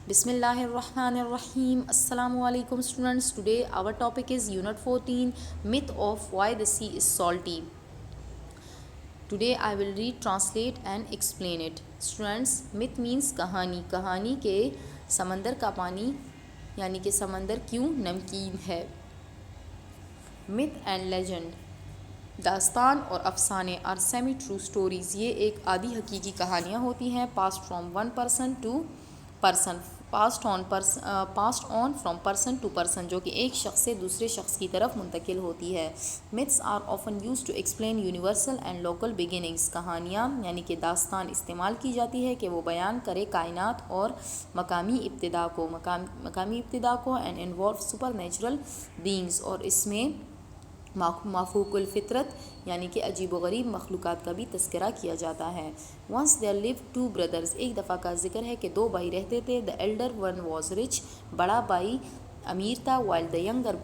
بسم اللہ الرحمن الرحیم. السلام علیکم students. Today our topic is Unit 14, Myth of Why the Sea is Salty. Today I will read, translate and explain it. Students, myth means کہانی. کہانی کے سمندر کا پانی یعنی کہ سمندر کیوں نمکین ہے. Myth and legend. داستان اور افسانے are semi true stories. یہ ایک آدھی حقیقی کہانیاں ہوتی ہیں passed from one person to person, passed on from person to person, جو کہ ایک شخص سے دوسرے شخص کی طرف منتقل ہوتی ہے. Myths are often used to explain universal and local beginnings. کہانیاں یعنی کہ داستان استعمال کی جاتی ہے کہ وہ بیان کرے کائنات اور مقامی ابتدا کو and involve supernatural beings, اور اس میں مافوق الفطرت یعنی کہ عجیب و غریب مخلوقات کا بھی تذکرہ کیا جاتا ہے. Once there lived two brothers. ایک دفعہ کا ذکر ہے کہ دو بھائی رہتے تھے. The elder one was rich. بڑا بھائی امیر تھا. While the younger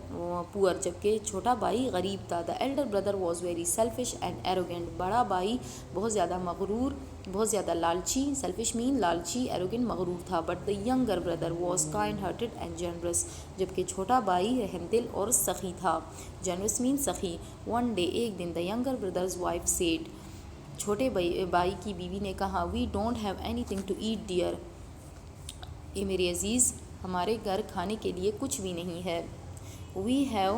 poor. جبکہ چھوٹا بھائی غریب تھا. The elder brother was very selfish and arrogant. بڑا بھائی بہت زیادہ مغرور، بہت زیادہ لالچی. selfish mean لالچی، arrogant مغرور تھا. But the younger brother was kind hearted and generous. جبکہ چھوٹا بھائی رحم دل اور سخی تھا. generous mean سخی. One day ایک دن the younger brother's wife said. چھوٹے بھائی کی بیوی نے کہا we don't have anything to eat dear. اے میرے عزیز، ہمارے گھر کھانے کے لیے کچھ بھی نہیں ہے. we have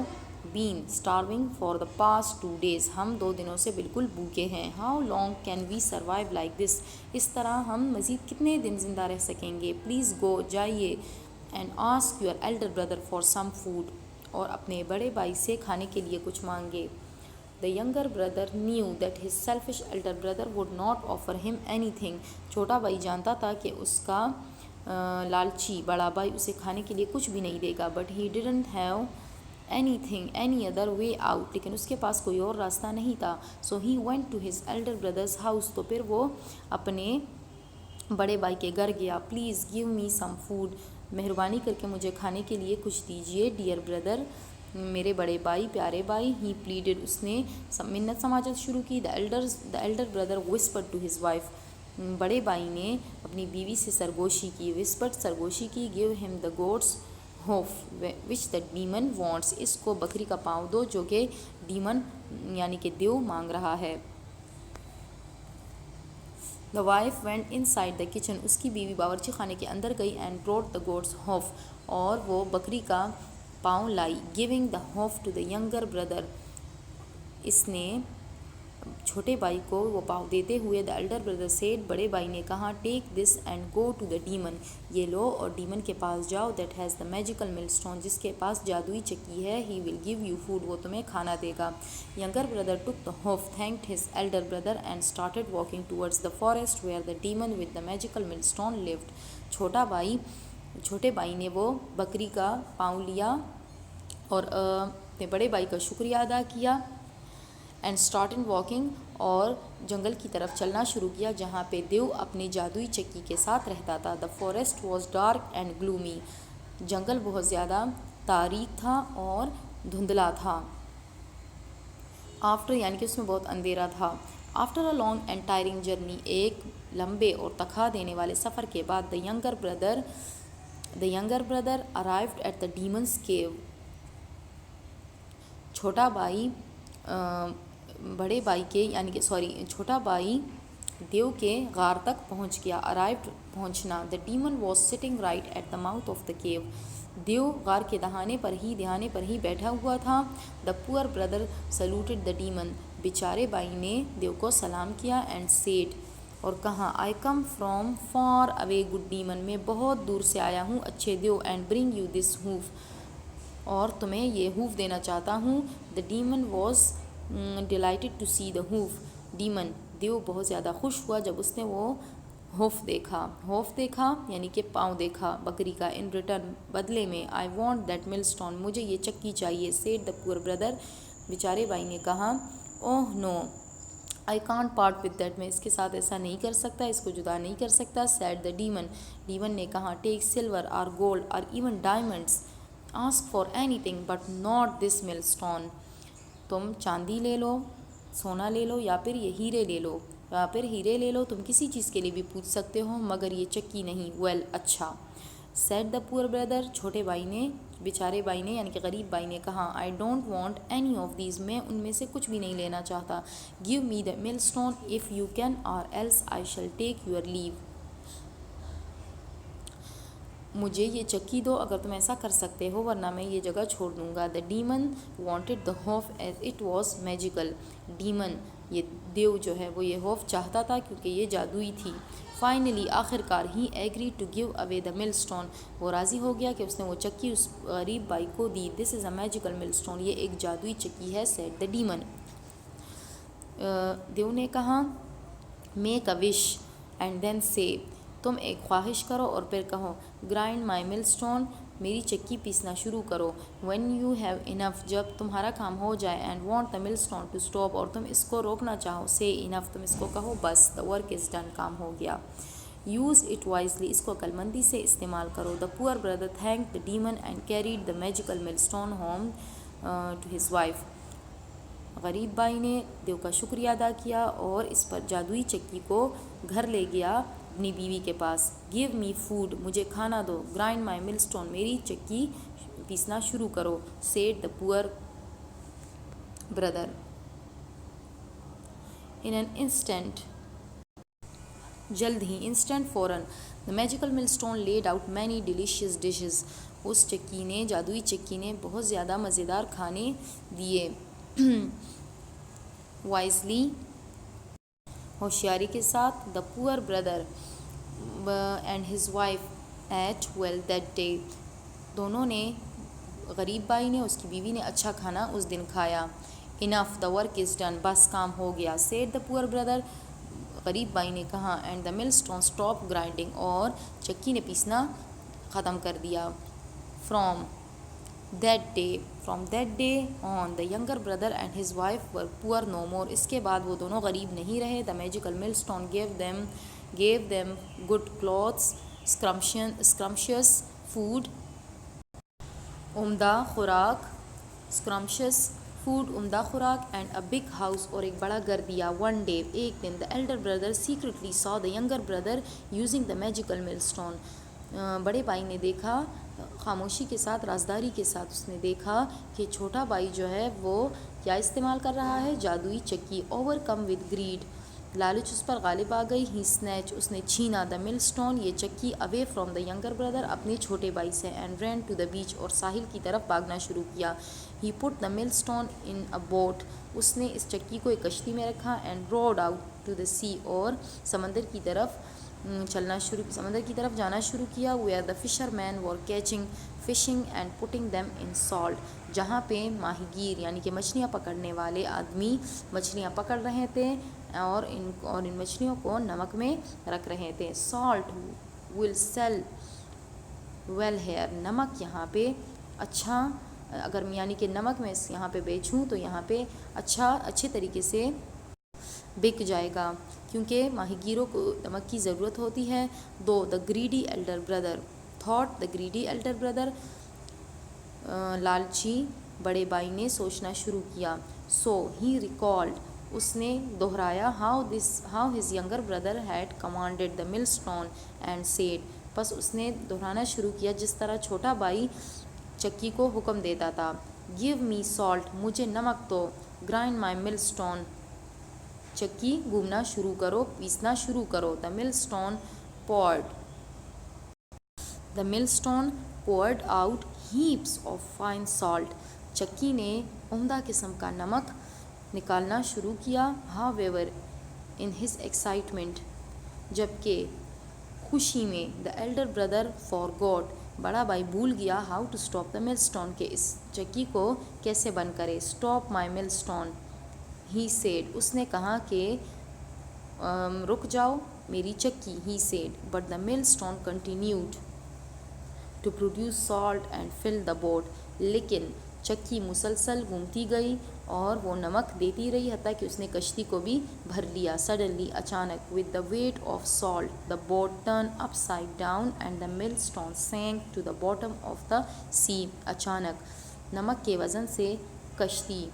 been starving for the past 2 days. ہم 2 دنوں سے بالکل بھوکے ہیں. how long can we survive like this. اس طرح ہم مزید کتنے دن زندہ رہ سکیں گے. please go. جائیے. and ask your elder brother for some food. اور اپنے بڑے بھائی سے کھانے کے لیے کچھ مانگے. The younger brother knew that his selfish elder brother would not offer him anything. چھوٹا بھائی جانتا تھا کہ اس کا لالچی بڑا بھائی اسے کھانے کے لیے کچھ بھی نہیں دے گا. But he didn't have any other way out. لیکن اس کے پاس کوئی اور راستہ نہیں تھا. So he went to his elder brother's house. تو پھر وہ اپنے بڑے بھائی کے گھر گیا. Please give me some food. مہربانی کر کے مجھے کھانے کے لیے کچھ دیجیے. Dear brother. میرے بڑے بھائی، پیارے بھائی. He pleaded. اس نے منت سماجت شروع کی. The elder brother whispered to his wife. بڑے بھائی نے اپنی بیوی سے سرگوشی کی. whispered سرگوشی کی. Give him the goat's hoof which the demon wants. اس کو بکری کا پاؤں دو جو کہ ڈیمن یعنی کہ دیو مانگ رہا ہے. The wife went inside the kitchen. اس کی بیوی باورچی خانے کے اندر گئی. and brought the goat's hoof. اور وہ بکری کا پاؤں لائی. giving the hoof to the younger brother. اس نے چھوٹے بھائی کو وہ پاؤں دیتے ہوئے the elder brother said. بڑے بھائی نے کہا take this and go to the demon. یہ لو اور ڈیمن کے پاس جاؤ. that has the magical millstone. جس کے پاس جادوئی چکی ہے. he will give you food. وہ تمہیں کھانا دے گا. younger brother took the hoof, thanked his elder brother and started walking towards the forest where the demon with the magical millstone lived. چھوٹے بھائی نے وہ بکری کا پاؤں لیا اور اپنے بڑے بھائی کا شکریہ ادا کیا. And started walking. اور جنگل کی طرف چلنا شروع کیا جہاں پہ دیو اپنے جادوئی چکی کے ساتھ رہتا تھا. The forest was dark and gloomy. جنگل بہت زیادہ تاریک تھا اور دھندلا تھا. After یعنی کہ اس میں بہت اندھیرا تھا. After a long and tiring journey. ایک لمبے اور تکا دینے والے سفر کے بعد the younger brother arrived at the demon's cave. چھوٹا بھائی چھوٹا بھائی دیو کے غار تک پہنچ گیا. arrived پہنچنا. the demon was sitting right at the mouth of the cave. دیو غار کے دہانے پر ہی بیٹھا ہوا تھا. the poor brother saluted the demon. بیچارے بھائی نے دیو کو سلام کیا. and said. اور کہا I come from far away good demon. میں بہت دور سے آیا ہوں اچھے دیو. and bring you this hoof. اور تمہیں یہ ہوف دینا چاہتا ہوں. the demon was delighted to see the hoof. دیو بہت زیادہ خوش ہوا جب اس نے وہ ہوف دیکھا یعنی کہ پاؤں دیکھا بکری کا. in return بدلے میں I want that millstone. مجھے یہ چکی چاہیے. said the poor brother. بیچارے بھائی نے کہا oh no I can't part with that. میں اس کے ساتھ ایسا نہیں کر سکتا، اس کو جدا نہیں کر سکتا. said the demon نے کہا take silver or gold or even diamonds. ask for anything but not this millstone. تم چاندی لے لو، سونا لے لو یا پھر یہ ہیرے لے لو. تم کسی چیز کے لیے بھی پوچھ سکتے ہو مگر یہ چکی نہیں. well اچھا. said the poor brother, چھوٹے بھائی نے, بیچارے بھائی نے یعنی کہ غریب بھائی نے کہا, I don't want any of these, میں ان میں سے کچھ بھی نہیں لینا چاہتا. Give me the millstone if you can or else I shall take your leave. مجھے یہ چکی دو اگر تم ایسا کر سکتے ہو ورنہ میں یہ جگہ چھوڑ دوں گا. The demon wanted the hof as it was magical. Demon یہ دیو جو ہے وہ یہ ہوف چاہتا تھا کیونکہ یہ جادوئی تھی. Finally آخر کار he agreed to give away the millstone. وہ راضی ہو گیا کہ اس نے وہ چکی اس غریب بھائی کو دی. This is a magical millstone. یہ ایک جادوئی چکی ہے, said the demon. دیو نے کہا, make a wish and then say, تم ایک خواہش کرو اور پھر کہو, grind my millstone, میری چکی پیسنا شروع کرو. when you have enough, جب تمہارا کام ہو جائے, and want the millstone to stop, اور تم اس کو روکنا چاہو, say enough, تم اس کو کہو بس, the work is done, کام ہو گیا. use it wisely, اس کو عقل مندی سے استعمال کرو. the poor brother thanked the demon and carried the magical millstone home to his wife. غریب بھائی نے دیو کا شکریہ ادا کیا اور اس پر جادوئی چکی کو گھر لے گیا اپنی بیوی کے پاس. give me food, مجھے کھانا دو. grind my millstone, میری چکی پیسنا شروع کرو, said the poor brother. in an instant, جلد ہی, instant فوراً, the magical millstone laid out many delicious dishes. اس چکی نے, جادوئی چکی نے بہت زیادہ مزیدار کھانے دیے. wisely, ہوشیاری کے ساتھ, the poor brother and his wife ate well that day. دونوں نے, غریب بھائی نے, اس کی بیوی نے اچھا کھانا اس دن کھایا. enough, the work is done, بس کام ہو گیا, said the poor brother, غریب بھائی نے کہا, and the millstone stopped grinding, اور چکی نے پیسنا ختم کر دیا. from that day on, the younger brother and his wife were poor no more. اس کے بعد وہ دونوں غریب نہیں رہے. the magical millstone gave them good clothes, scrumptious food, عمدہ خوراک, and a big house, اور ایک بڑا گھر دیا. one day, ایک دن, the elder brother secretly saw the younger brother using the magical millstone. بڑے بھائی نے دیکھا, خاموشی کے ساتھ, رازداری کے ساتھ اس نے دیکھا کہ چھوٹا بھائی جو ہے وہ کیا استعمال کر رہا ہے, جادوئی چکی. overcome with greed, لالچ اس پر غالب آ گئی. he snatched, اس نے چھینا, the millstone, یہ چکی, away from the younger brother, اپنے چھوٹے بھائی سے, and ran to the beach, اور ساحل کی طرف بھاگنا شروع کیا. he put the millstone in a boat, اس نے اس چکی کو ایک کشتی میں رکھا, and rowed out to the sea, اور سمندر کی طرف جانا شروع کیا. where the fishermen were catching fishing and putting them in salt, جہاں پہ ماہی گیر یعنی کہ مچھلیاں پکڑنے والے آدمی مچھلیاں پکڑ رہے تھے اور ان مچھلیوں کو نمک میں رکھ رہے تھے. salt will sell well here, نمک یہاں پہ اچھا, اگر یعنی کہ نمک میں یہاں پہ بیچوں تو یہاں پہ اچھے طریقے سے بک جائے گا کیونکہ ماہی گیروں کو نمک کی ضرورت ہوتی ہے. the greedy elder brother thought, the greedy elder brother, لالچی بڑے بھائی نے سوچنا شروع کیا. so he recalled, اس نے دہرایا, how his younger brother had commanded the millstone and said, بس اس نے دہرانا شروع کیا جس طرح چھوٹا بھائی چکی کو حکم دیتا تھا. give me salt, مجھے نمک دو. grind my millstone, چکی گھومنا شروع کرو, پیسنا شروع کرو. the millstone poured out heaps of fine salt, چکی نے عمدہ قسم کا نمک نکالنا شروع کیا. however, in his excitement, جبکہ خوشی میں, the elder brother forgot, بڑا بھائی بھول گیا, how to stop the millstone, کہ اس چکی کو کیسے بند کرے. stop my millstone, he said, اس نے کہا کہ رک جاؤ میری چکی. he said, but the millstone continued to produce salt and fill the boat, لیکن چکی مسلسل گھومتی گئی اور وہ نمک دیتی رہی حتیٰ کہ اس نے کشتی کو بھی بھر لیا. suddenly, اچانک, with the weight of salt, the boat turned upside down and the millstone sank to the bottom of the sea. اچانک نمک کے وزن سے کشتی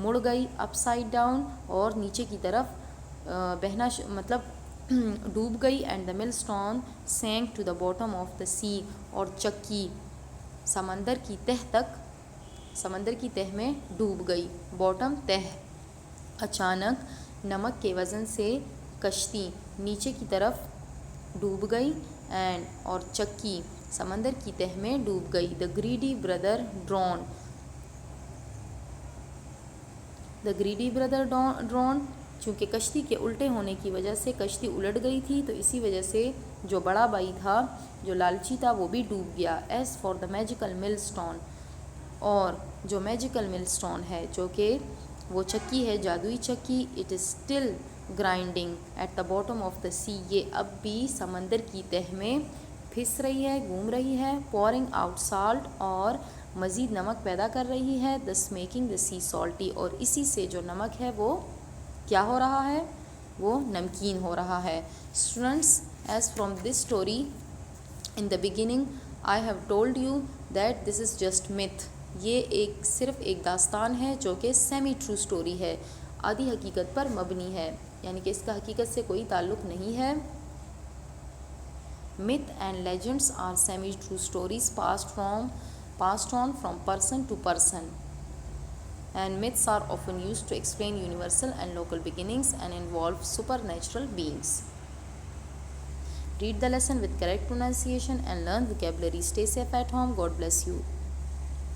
مڑ گئی, اپ سائڈ ڈاؤن, اور نیچے کی طرف بہنا ڈوب گئی and the millstone sank to the bottom of the sea, اور چکی سمندر کی تہ میں ڈوب گئی، باٹم تہ۔ اچانک نمک کے وزن سے کشتی نیچے کی طرف ڈوب گئی، اینڈ اور چکی سمندر کی تہ میں ڈوب گئی۔ دا گریڈی بردر ڈرون، چونکہ کشتی کے الٹے ہونے کی وجہ سے کشتی الٹ گئی تھی، تو اسی وجہ سے جو بڑا بھائی تھا جو لالچی تھا وہ بھی ڈوب گیا۔ ایز فار دا میجیکل مل اسٹون، اور جو میجیکل مل اسٹون ہے جو کہ وہ چکی ہے، جادوئی چکی، it is still grinding at the bottom of the sea, یہ اب بھی سمندر کی تہ میں پھس رہی ہے، گھوم رہی ہے، پورنگ آؤٹ سالٹ، اور مزید نمک پیدا کر رہی ہے، دس میکنگ دا سی سالٹی، اور اسی سے جو نمک ہے وہ کیا ہو رہا ہے، وہ نمکین ہو رہا ہے۔ Students, as from this story in the beginning I have told you that this is just myth، یہ صرف ایک داستان ہے جو کہ سیمی ٹرو اسٹوری ہے، آدھی حقیقت پر مبنی ہے، یعنی کہ اس کا حقیقت سے کوئی تعلق نہیں ہے۔ Myth and legends are semi-true stories passed on from person to person, and myths are often used to explain universal and local beginnings and involve supernatural beings. Read the lesson with correct pronunciation and learn vocabulary. Stay safe at home. God bless you.